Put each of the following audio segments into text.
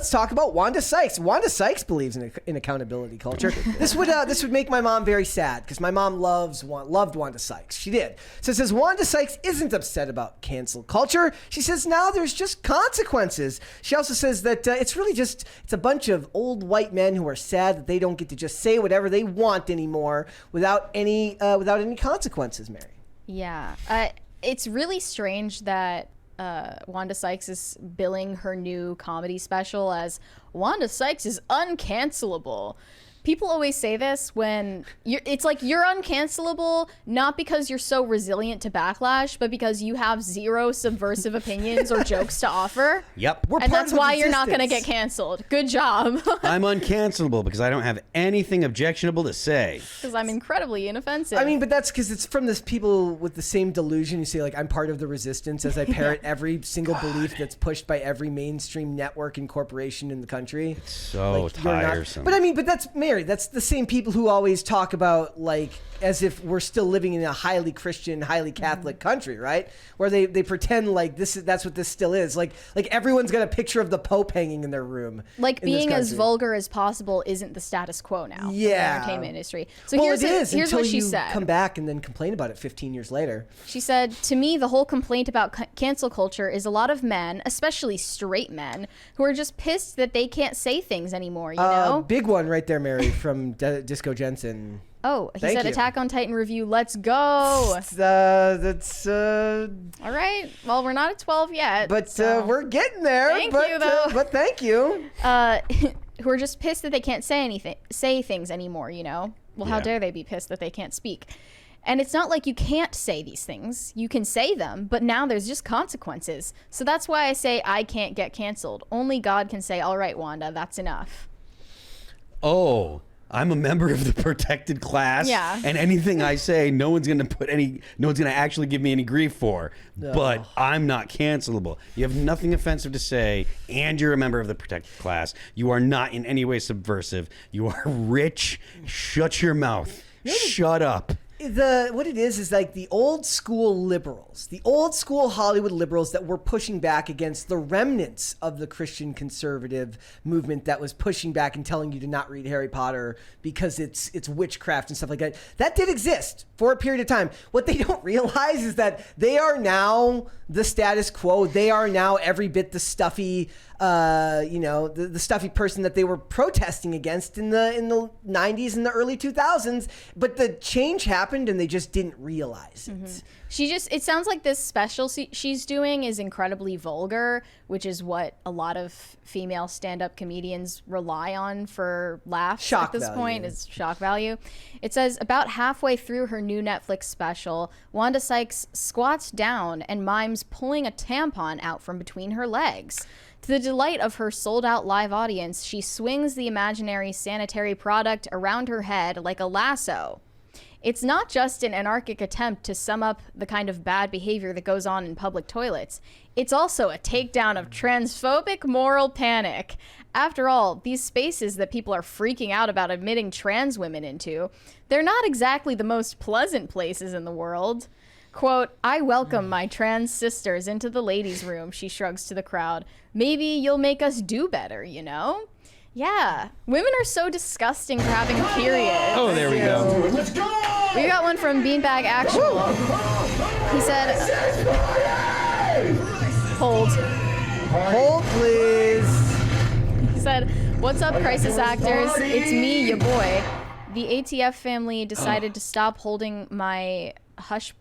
let's talk about Wanda Sykes. Wanda Sykes believes in accountability culture. This would make my mom very sad because my mom loved Wanda Sykes. She did. So it says Wanda Sykes isn't upset about cancel culture. She says now there's just consequences. She also says that it's a bunch of old white men who are sad that they don't get to just say whatever they want anymore without any consequences, Mary. Yeah. It's really strange that Wanda Sykes is billing her new comedy special as Wanda Sykes is uncancelable. People always say this when it's like you're uncancelable, not because you're so resilient to backlash, but because you have zero subversive opinions or jokes to offer. Yep. And that's why you're not going to get canceled. Good job. I'm uncancelable because I don't have anything objectionable to say. Because I'm incredibly inoffensive. I mean, but that's because it's from this people with the same delusion. You say, like, I'm part of the resistance as I parrot every single belief that's pushed by every mainstream network and corporation in the country. It's so tiresome. But I mean, that's Mary. That's the same people who always talk about, like, as if we're still living in a highly Christian, highly Catholic country, right? Where they pretend like that's what this still is. Like everyone's got a picture of the Pope hanging in their room. Like being as vulgar as possible isn't the status quo now in the entertainment industry. So here's what she said. Come back and then complain about it 15 years later. She said, to me, the whole complaint about cancel culture is a lot of men, especially straight men, who are just pissed that they can't say things anymore, you know? Big one right there, Mary, from Disco Jensen. Oh, he said Attack on Titan review, let's go. That's all right. Well, we're not at 12 yet. But we're getting there. Thank you, though. But thank you. Who are just pissed that they can't say things anymore, you know? Well, how dare they be pissed that they can't speak? And it's not like you can't say these things. You can say them, but now there's just consequences. So that's why I say I can't get canceled. Only God can say, all right, Wanda, that's enough. Oh, I'm a member of the protected class. Yeah. And anything I say, no one's going to actually give me any grief for. No. But I'm not cancelable. You have nothing offensive to say, and you're a member of the protected class. You are not in any way subversive. You are rich. Shut your mouth. Shut up. What it is like the old school liberals, the old school Hollywood liberals that were pushing back against the remnants of the Christian conservative movement that was pushing back and telling you to not read Harry Potter because it's witchcraft and stuff like that. That did exist for a period of time. What they don't realize is that they are now the status quo. They are now every bit the stuffy, the stuffy person that they were protesting against in the 90s and the early 2000s. But the change happened and they just didn't realize it. Mm-hmm. It sounds like this special she's doing is incredibly vulgar, which is what a lot of female stand-up comedians rely on for laughs at this point, is shock value. It says, about halfway through her new Netflix special, Wanda Sykes squats down and mimes pulling a tampon out from between her legs. To the delight of her sold-out live audience, she swings the imaginary sanitary product around her head like a lasso. It's not just an anarchic attempt to sum up the kind of bad behavior that goes on in public toilets. It's also a takedown of transphobic moral panic. After all, these spaces that people are freaking out about admitting trans women into, they're not exactly the most pleasant places in the world. Quote, I welcome my trans sisters into the ladies' room, she shrugs to the crowd. Maybe you'll make us do better, you know? Yeah, women are so disgusting for having a period. Oh, there we go. Let's go! We got one from Beanbag Actual. He said, hold. Hold, please. He said, what's up, crisis actors? It's me, ya boy. The ATF family decided to stop holding my hush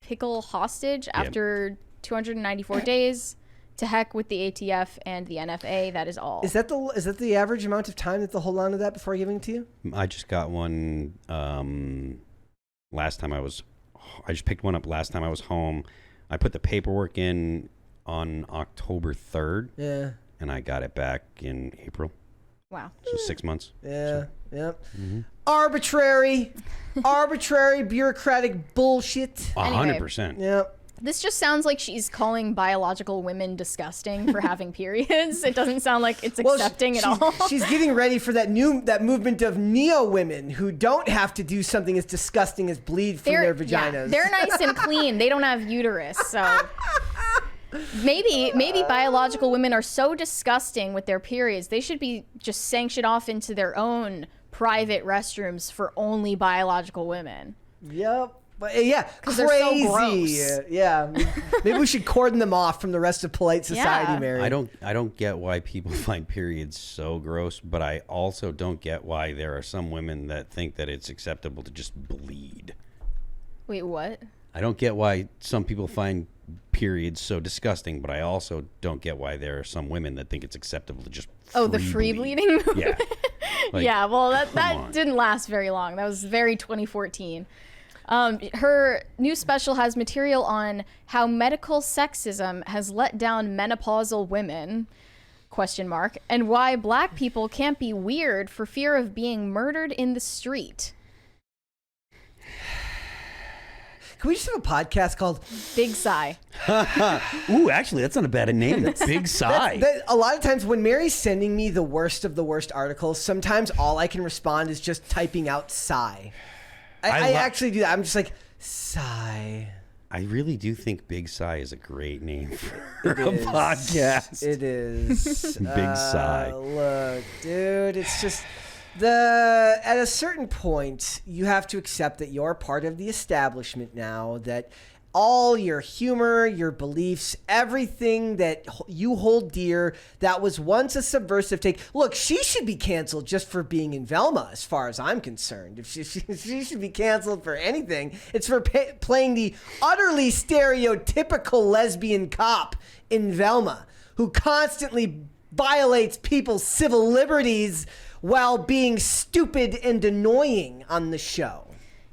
pickle hostage after 294 days. To heck with the ATF and the NFA. That is all. Is that the average amount of time that they'll hold on to that before giving it to you? I just got one last time I just picked one up last time I was home. I put the paperwork in on October 3rd. Yeah. And I got it back in April. Wow. So 6 months. Yeah. Yep. Mm-hmm. Arbitrary bureaucratic bullshit. 100%. Yep. This just sounds like she's calling biological women disgusting for having periods. It doesn't sound like it's accepting at all. She's getting ready for that movement of neo women who don't have to do something as disgusting as bleed from their vaginas. Yeah, they're nice and clean. They don't have uterus, so Maybe biological women are so disgusting with their periods, they should be just sanctioned off into their own private restrooms for only biological women. Yep. But yeah, crazy. They're so gross. Yeah, maybe we should cordon them off from the rest of polite society, Yeah. Mary. I don't get why people find periods so gross, but I also don't get why there are some women that think that it's acceptable to just bleed. Wait, what? I don't get why some people find periods so disgusting, but I also don't get why there are some women that think it's acceptable to just The free bleeding movement? Yeah. Like, yeah, well, come that on. didn't last very long. That was very 2014. Her new special has material on how medical sexism has let down menopausal women, ? And why black people can't be weird for fear of being murdered in the street. Can we just have a podcast called Big Sigh. Ooh, actually, that's not a bad name. Big Sigh. A lot of times when Mary's sending me the worst of the worst articles, sometimes all I can respond is just typing out sigh. I actually do that. I'm just like, sigh. I really do think Big Sigh is a great name for a podcast. It is. Big Sigh. Look, dude, it's just at a certain point, you have to accept that you're part of the establishment now, that all your humor, your beliefs, everything that you hold dear, that was once a subversive take. Look, she should be canceled just for being in Velma, as far as I'm concerned. If she should be canceled for anything, it's for playing the utterly stereotypical lesbian cop in Velma, who constantly violates people's civil liberties while being stupid and annoying on the show.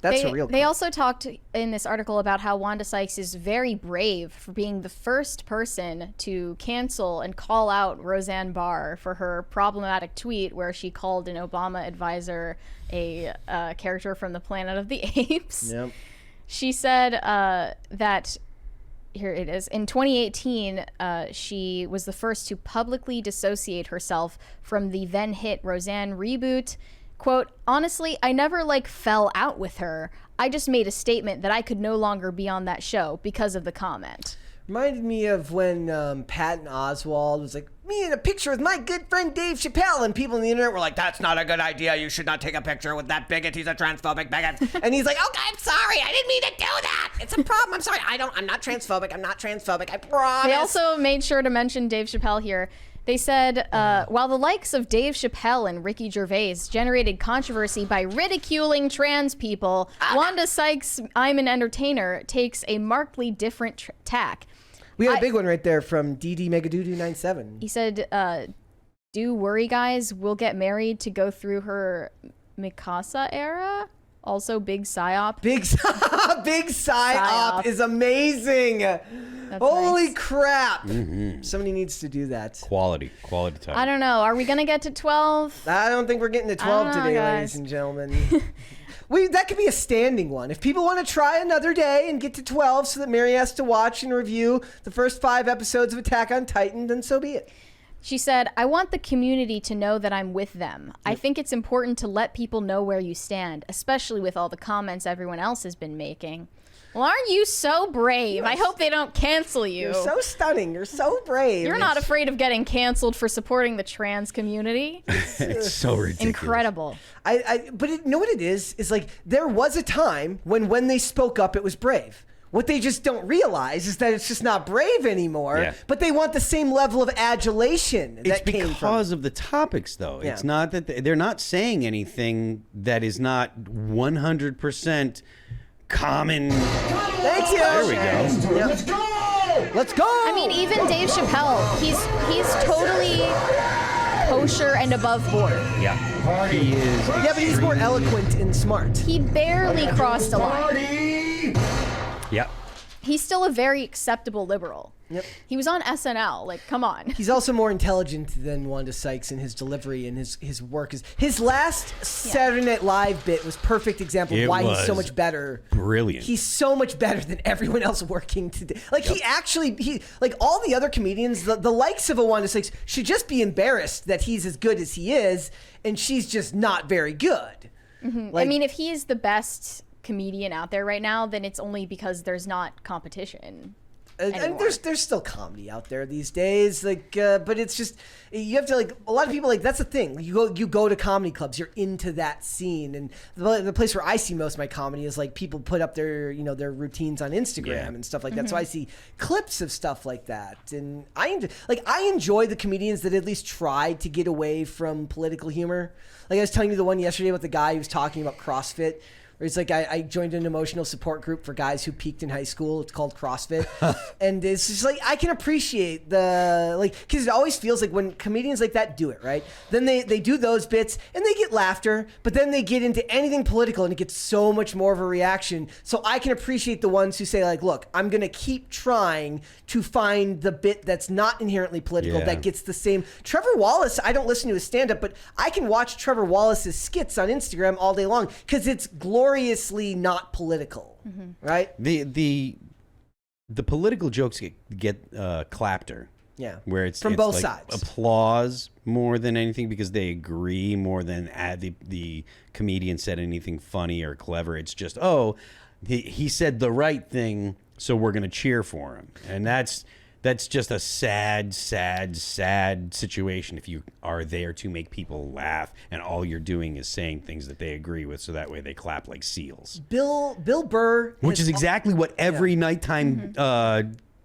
That's a real. They also talked in this article about how Wanda Sykes is very brave for being the first person to cancel and call out Roseanne Barr for her problematic tweet where she called an Obama advisor a character from the Planet of the Apes. Yep. She said that, here it is, in 2018, she was the first to publicly dissociate herself from the then hit Roseanne reboot. Quote, honestly, I never fell out with her. I just made a statement that I could no longer be on that show because of the comment. Reminded me of when Patton Oswalt was like, me in a picture with my good friend Dave Chappelle, and people on the internet were like, that's not a good idea. You should not take a picture with that bigot. He's a transphobic bigot. And he's like, okay, I'm sorry. I didn't mean to do that. It's a problem. I'm sorry. I'm not transphobic. I'm not transphobic. I promise. They also made sure to mention Dave Chappelle here. They said, while the likes of Dave Chappelle and Ricky Gervais generated controversy by ridiculing trans people, Wanda Sykes' I'm an Entertainer takes a markedly different tack. We had a big one right there from DD Megadoodoo97. He said, do worry, guys, we'll get married to go through her Mikasa era? Also, big psyop. Big psyop is amazing. That's Holy nice. crap. Mm-hmm. Somebody needs to do that. Quality time. I don't know. Are we going to get to 12? I don't think we're getting to 12 today, guys. ladies and gentlemen. That could be a standing one. If people want to try another day and get to 12 so that Mary has to watch and review the first 5 episodes of Attack on Titan, then so be it. She said, I want the community to know that I'm with them. Yep. I think it's important to let people know where you stand, especially with all the comments everyone else has been making. Well, aren't you so brave? I hope they don't cancel you. You're so stunning. You're so brave. You're not afraid of getting canceled for supporting the trans community. It's so ridiculous. Incredible. But you know what it is? Is there was a time when they spoke up, it was brave. What they just don't realize is that it's just not brave anymore. Yeah. But they want the same level of adulation that came from. It's because of the topics, though. Yeah. It's not that they're not saying anything that is not 100% common. Thank you. There we go. Yep. Let's go. Let's go. I mean, even Dave Chappelle, he's totally kosher and above board. Yeah, he is. Yeah, but he's more eloquent and smart. He barely crossed a line. Yep. He's still a very acceptable liberal. Yep. He was on SNL. Come on. He's also more intelligent than Wanda Sykes in his delivery and his work. His last Saturday Night Live bit was perfect example of why he's so much better. Brilliant. He's so much better than everyone else working today. He all the other comedians, the likes of a Wanda Sykes should just be embarrassed that he's as good as he is, and she's just not very good. Mm-hmm. I mean, if he is the best comedian out there right now, then it's only because there's not competition. anymore. There's still comedy out there these days, but it's just you have to a lot of people that's the thing. You go to comedy clubs, you're into that scene, and the place where I see most of my comedy is people put up their their routines on Instagram and stuff like that. So I see clips of stuff like that, and I enjoy the comedians that at least try to get away from political humor. Like I was telling you the one yesterday with the guy who was talking about CrossFit. Where it's I joined an emotional support group for guys who peaked in high school. It's called CrossFit. And it's just I can appreciate because it always feels like when comedians like that do it, right? Then they do those bits and they get laughter, but then they get into anything political and it gets so much more of a reaction. So I can appreciate the ones who say look, I'm going to keep trying to find the bit that's not inherently political that gets the same. Trevor Wallace, I don't listen to his stand-up, but I can watch Trevor Wallace's skits on Instagram all day long because it's gloriously not political, right? The political jokes get clapter. Yeah, where it's from both sides. Applause more than anything because they agree more than the comedian said anything funny or clever. It's just he said the right thing, so we're gonna cheer for him, and that's just a sad situation if you are there to make people laugh and all you're doing is saying things that they agree with, so that way they clap like seals. Bill Burr, which is exactly what every nighttime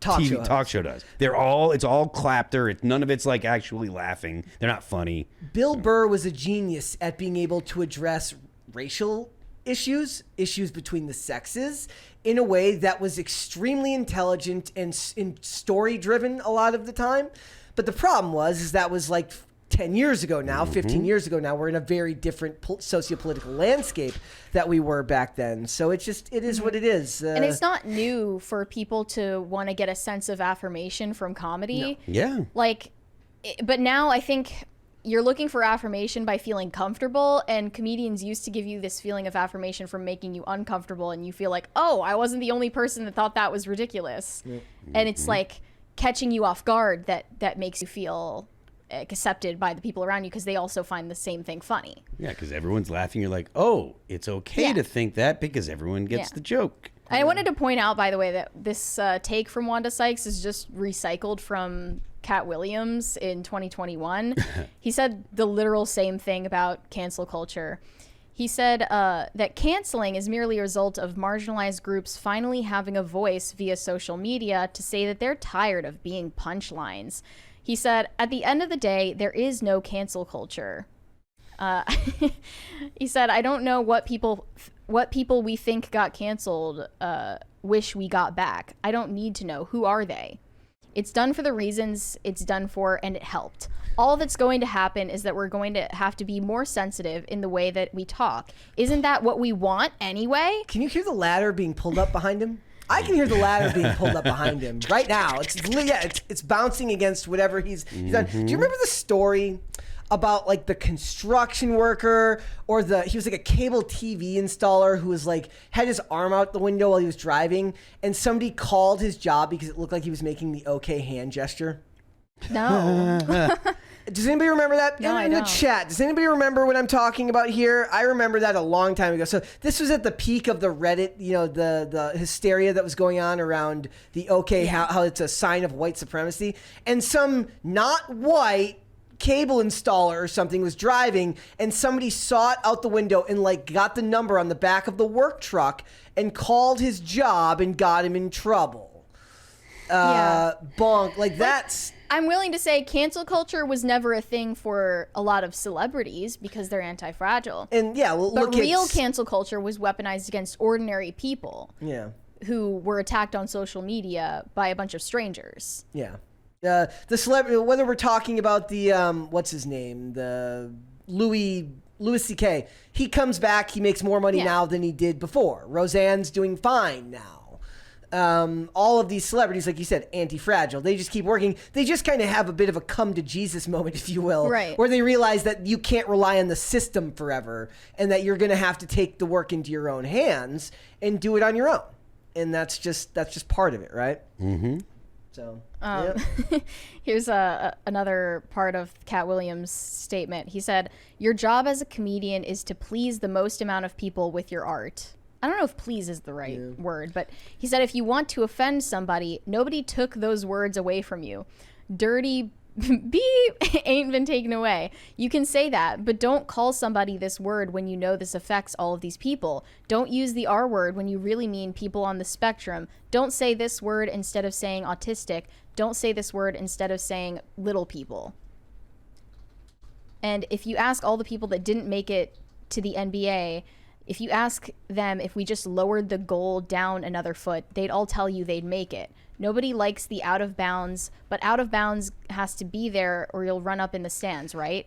talk show does. It's all clapter. None of it's actually laughing. They're not funny. Bill Burr was a genius at being able to address racial issues between the sexes in a way that was extremely intelligent and story driven a lot of the time. But the problem was that was 10 years ago now, 15 years ago now. We're in a very different socio-political landscape that we were back then. So it is what it is. And it's not new for people to want to get a sense of affirmation from comedy. No. Yeah. But now I think you're looking for affirmation by feeling comfortable, and comedians used to give you this feeling of affirmation from making you uncomfortable, and you feel I wasn't the only person that thought that was ridiculous. And it's catching you off guard that makes you feel accepted by the people around you because they also find the same thing funny. Yeah, because everyone's laughing. You're it's okay to think that because everyone gets the joke. I wanted to point out, by the way, that this take from Wanda Sykes is just recycled from Cat Williams in 2021. He said the literal same thing about cancel culture. He said that canceling is merely a result of marginalized groups finally having a voice via social media to say that they're tired of being punchlines. He said, at the end of the day, there is no cancel culture. He said, I don't know what people we think got canceled wish we got back. I don't need to know. Who are they? It's done for the reasons it's done for, and it helped. All that's going to happen is that we're going to have to be more sensitive in the way that we talk. Isn't that what we want anyway? Can you hear the ladder being pulled up behind him? I can hear the ladder being pulled up behind him right now. It's bouncing against whatever he's done. Do you remember the story about the construction worker or he was a cable TV installer who was had his arm out the window while he was driving, and somebody called his job because it looked like he was making the okay hand gesture? No. Does anybody remember that? No, in the chat, does anybody remember what I'm talking about here? I remember that a long time ago. So this was at the peak of the Reddit, the hysteria that was going on around the how it's a sign of white supremacy. And some not white cable installer or something was driving, and somebody saw it out the window and got the number on the back of the work truck and called his job and got him in trouble. Bonk. That's... I'm willing to say cancel culture was never a thing for a lot of celebrities because they're anti-fragile. And but real cancel culture was weaponized against ordinary people. Yeah. Who were attacked on social media by a bunch of strangers. Yeah. The celebrity, whether we're talking about the what's his name, the Louis C.K., he comes back, he makes more money now than he did before. Roseanne's doing fine now. All of these celebrities, like you said, anti-fragile. They just keep working. They just kind of have a bit of a come to Jesus moment, if you will, right? Where they realize that you can't rely on the system forever, and that you're going to have to take the work into your own hands and do it on your own. And that's just part of it, right? Mm-hmm. So, here's another part of Cat Williams' statement. He said, "Your job as a comedian is to please the most amount of people with your art." I don't know if please is the right word, but he said if you want to offend somebody, nobody took those words away from you. Dirty beep ain't been taken away. You can say that, but don't call somebody this word when you know this affects all of these people. Don't use the R word when you really mean people on the spectrum. Don't say this word instead of saying autistic. Don't say this word instead of saying little people. And if you ask all the people that didn't make it to the NBA, if you ask them if we just lowered the goal down another foot, they'd all tell you they'd make it. Nobody likes the out of bounds, but out of bounds has to be there or you'll run up in the stands, right?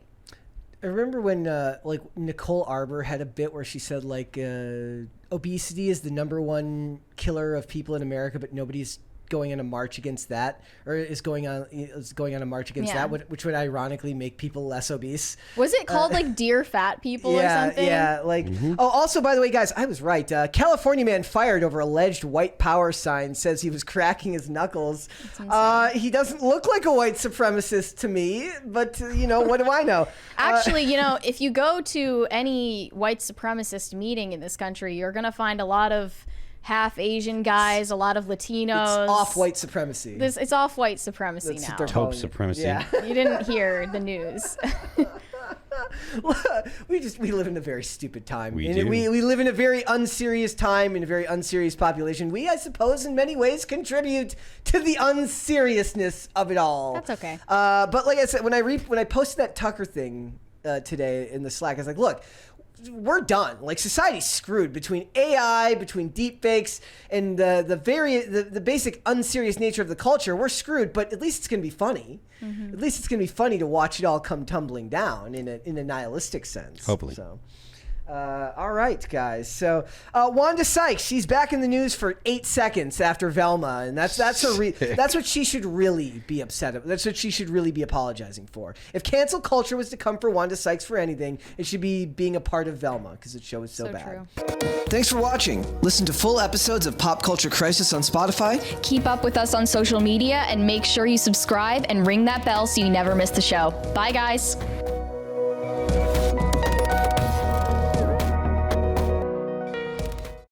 I remember when like Nicole Arbor had a bit where she said like obesity is the #1 killer of people in America, but nobody's going on a march against that, or is going on a march against that, which would ironically make people less obese. Was it called like Dear Fat People or something? Yeah, like oh, also by the way, guys, I was right. California man fired over alleged white power sign says he was cracking his knuckles. He doesn't look like a white supremacist to me, but you know, what do I know? Actually, you know, if you go to any white supremacist meeting in this country, you're gonna find a lot of half Asian guys, a lot of Latinos. It's off white supremacy. It's off white supremacy now. Taupe supremacy. Yeah. You didn't hear the news. we live in a very stupid time. We do. We live in a very unserious time in a very unserious population. We, I suppose, in many ways contribute to the unseriousness of it all. That's okay. But like I said, when I posted that Tucker thing today in the Slack, I was like, look, we're done. Like, society's screwed between AI, between deepfakes, and the basic unserious nature of the culture. We're screwed, but at least it's going to be funny. At least it's going to be funny to watch it all come tumbling down in a nihilistic sense. Hopefully. So. All right, guys. So Wanda Sykes, she's back in the news for 8 seconds after Velma, and that's what she should really be upset about. That's what she should really be apologizing for. If cancel culture was to come for Wanda Sykes for anything, it should be being a part of Velma, because the show is so bad. True. Thanks for watching. Listen to full episodes of Pop Culture Crisis on Spotify. Keep up with us on social media and make sure you subscribe and ring that bell so you never miss the show. Bye, guys.